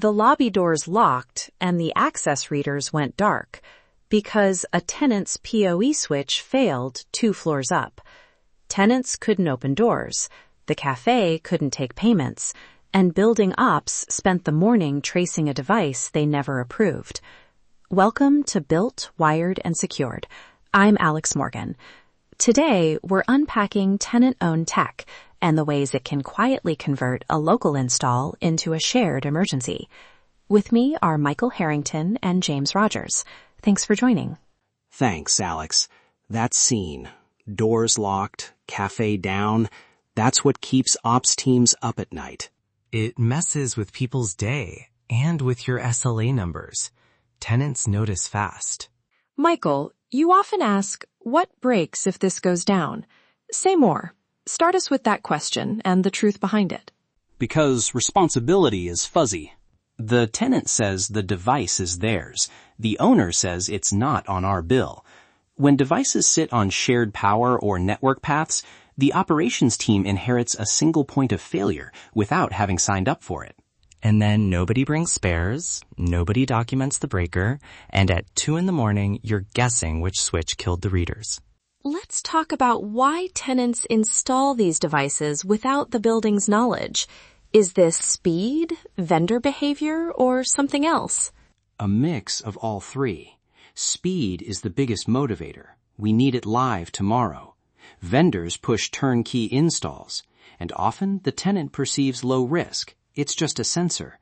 The lobby doors locked and the access readers went dark because a tenant's PoE switch failed 2 floors up. Tenants couldn't open doors, the cafe couldn't take payments, and building ops spent the morning tracing a device they never approved. Welcome to Built, Wired, and Secured. I'm Alex Morgan. Today, we're unpacking tenant-owned tech and the ways it can quietly convert a local install into a shared emergency. With me are Michael Harrington and James Rogers. Thanks for joining. Thanks, Alex. That scene, doors locked, cafe down, that's what keeps ops teams up at night. It messes with people's day and with your SLA numbers. Tenants notice fast. Michael, you often ask, what breaks if this goes down? Say more. Start us with that question and the truth behind it. Because responsibility is fuzzy. The tenant says the device is theirs. The owner says it's not on our bill. When devices sit on shared power or network paths, the operations team inherits a single point of failure without having signed up for it. And then nobody brings spares, nobody documents the breaker, and at 2 a.m, you're guessing which switch killed the readers. Let's talk about why tenants install these devices without the building's knowledge. Is this speed, vendor behavior, or something else? A mix of all three. Speed is the biggest motivator. We need it live tomorrow. Vendors push turnkey installs, and often the tenant perceives low risk. It's just a sensor.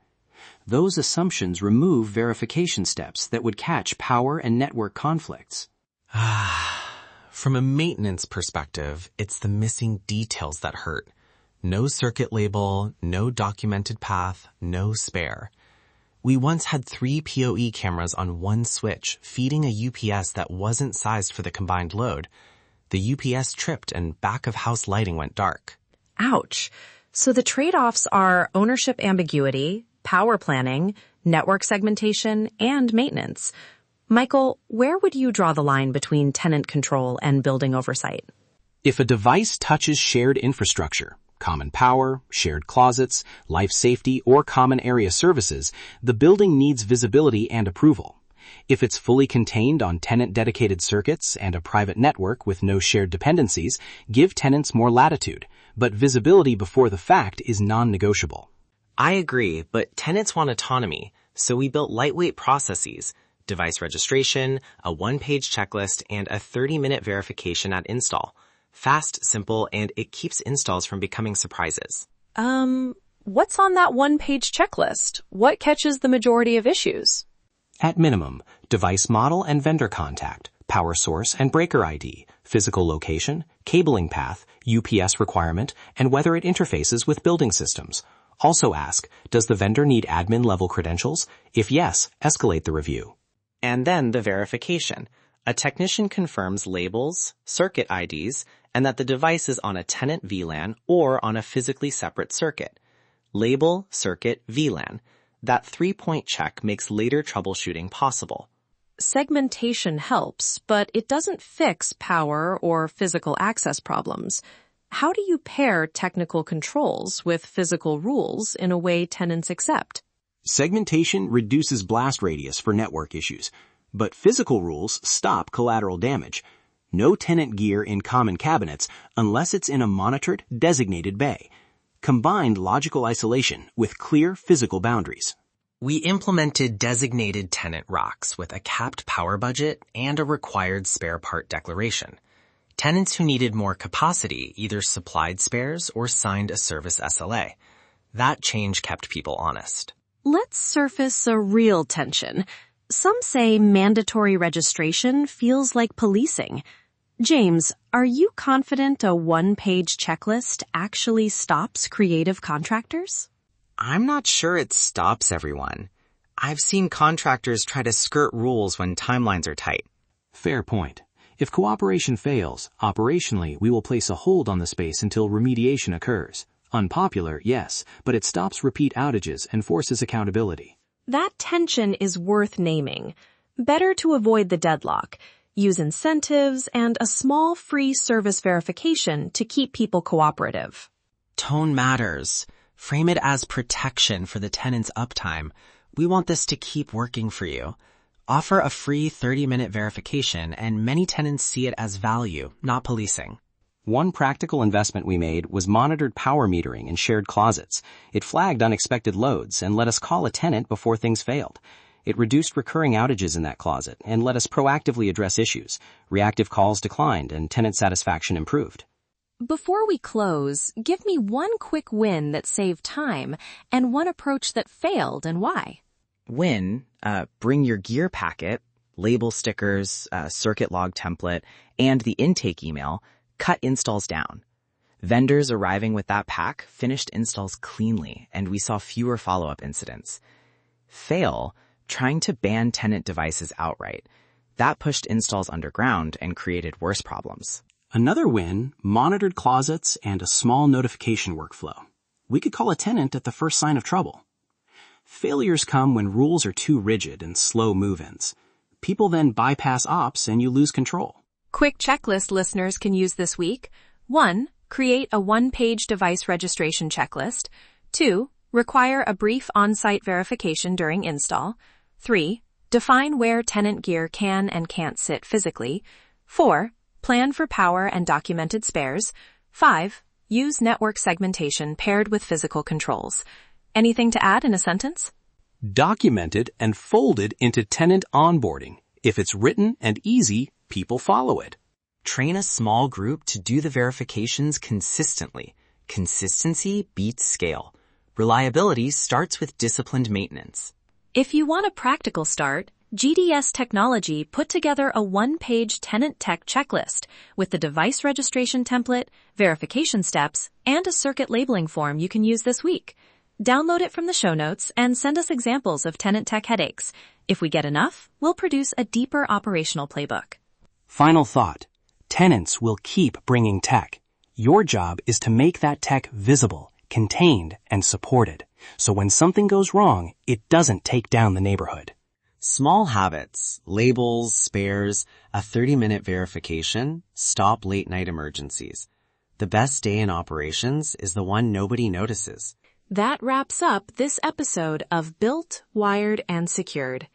Those assumptions remove verification steps that would catch power and network conflicts. From a maintenance perspective, it's the missing details that hurt. No circuit label, no documented path, no spare. We once had 3 PoE cameras on one switch feeding a UPS that wasn't sized for the combined load. The UPS tripped and back-of-house lighting went dark. Ouch. So the trade-offs are ownership ambiguity, power planning, network segmentation, and maintenance. Michael, where would you draw the line between tenant control and building oversight? If a device touches shared infrastructure, common power, shared closets, life safety, or common area services, the building needs visibility and approval. If it's fully contained on tenant-dedicated circuits and a private network with no shared dependencies, give tenants more latitude, but visibility before the fact is non-negotiable. I agree, but tenants want autonomy, so we built lightweight processes, device registration, a 1-page checklist, and a 30-minute verification at install. Fast, simple, and it keeps installs from becoming surprises. What's on that 1-page checklist? What catches the majority of issues? At minimum, device model and vendor contact, power source and breaker ID, physical location, cabling path, UPS requirement, and whether it interfaces with building systems. Also ask, does the vendor need admin-level credentials? If yes, escalate the review. And then the verification. A technician confirms labels, circuit IDs, and that the device is on a tenant VLAN or on a physically separate circuit. Label, circuit, VLAN. That 3-point check makes later troubleshooting possible. Segmentation helps, but it doesn't fix power or physical access problems. How do you pair technical controls with physical rules in a way tenants accept? Segmentation reduces blast radius for network issues, but physical rules stop collateral damage. No tenant gear in common cabinets unless it's in a monitored, designated bay. Combined logical isolation with clear physical boundaries. We implemented designated tenant racks with a capped power budget and a required spare part declaration. Tenants who needed more capacity either supplied spares or signed a service SLA. That change kept people honest. Let's surface a real tension. Some say mandatory registration feels like policing. James, are you confident a 1-page checklist actually stops creative contractors? I'm not sure it stops everyone. I've seen contractors try to skirt rules when timelines are tight. Fair point. If cooperation fails, operationally we will place a hold on the space until remediation occurs. Unpopular, yes, but it stops repeat outages and forces accountability. That tension is worth naming. Better to avoid the deadlock. Use incentives and a small free service verification to keep people cooperative. Tone matters. Frame it as protection for the tenant's uptime. We want this to keep working for you. Offer a free 30-minute verification, and many tenants see it as value, not policing. One practical investment we made was monitored power metering in shared closets. It flagged unexpected loads and let us call a tenant before things failed. It reduced recurring outages in that closet and let us proactively address issues. Reactive calls declined and tenant satisfaction improved. Before we close, give me one quick win that saved time and one approach that failed and why. Win, bring your gear packet, label stickers, circuit log template, and the intake email, cut installs down. Vendors arriving with that pack finished installs cleanly, and we saw fewer follow-up incidents. Fail, trying to ban tenant devices outright. That pushed installs underground and created worse problems. Another win, monitored closets and a small notification workflow. We could call a tenant at the first sign of trouble. Failures come when rules are too rigid and slow move-ins. People then bypass ops and you lose control. Quick checklist listeners can use this week. 1. Create a one-page device registration checklist. 2. Require a brief on-site verification during install. 3. Define where tenant gear can and can't sit physically. 4. Plan for power and documented spares. 5. Use network segmentation paired with physical controls. Anything to add in a sentence? Documented and folded into tenant onboarding. If it's written and easy, people follow it. Train a small group to do the verifications consistently. Consistency beats scale. Reliability starts with disciplined maintenance. If you want a practical start, GDS Technology put together a one-page tenant tech checklist with the device registration template, verification steps, and a circuit labeling form you can use this week. Download it from the show notes and send us examples of tenant tech headaches. If we get enough, we'll produce a deeper operational playbook. Final thought. Tenants will keep bringing tech. Your job is to make that tech visible, contained, and supported. So when something goes wrong, it doesn't take down the neighborhood. Small habits, labels, spares, a 30-minute verification, stop late-night emergencies. The best day in operations is the one nobody notices. That wraps up this episode of Built, Wired, and Secured.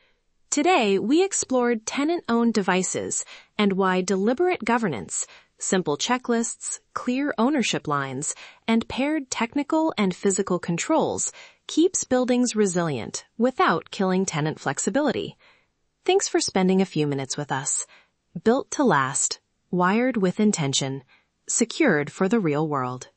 Today, we explored tenant-owned devices and why deliberate governance, simple checklists, clear ownership lines, and paired technical and physical controls keeps buildings resilient without killing tenant flexibility. Thanks for spending a few minutes with us. Built to last, wired with intention, secured for the real world.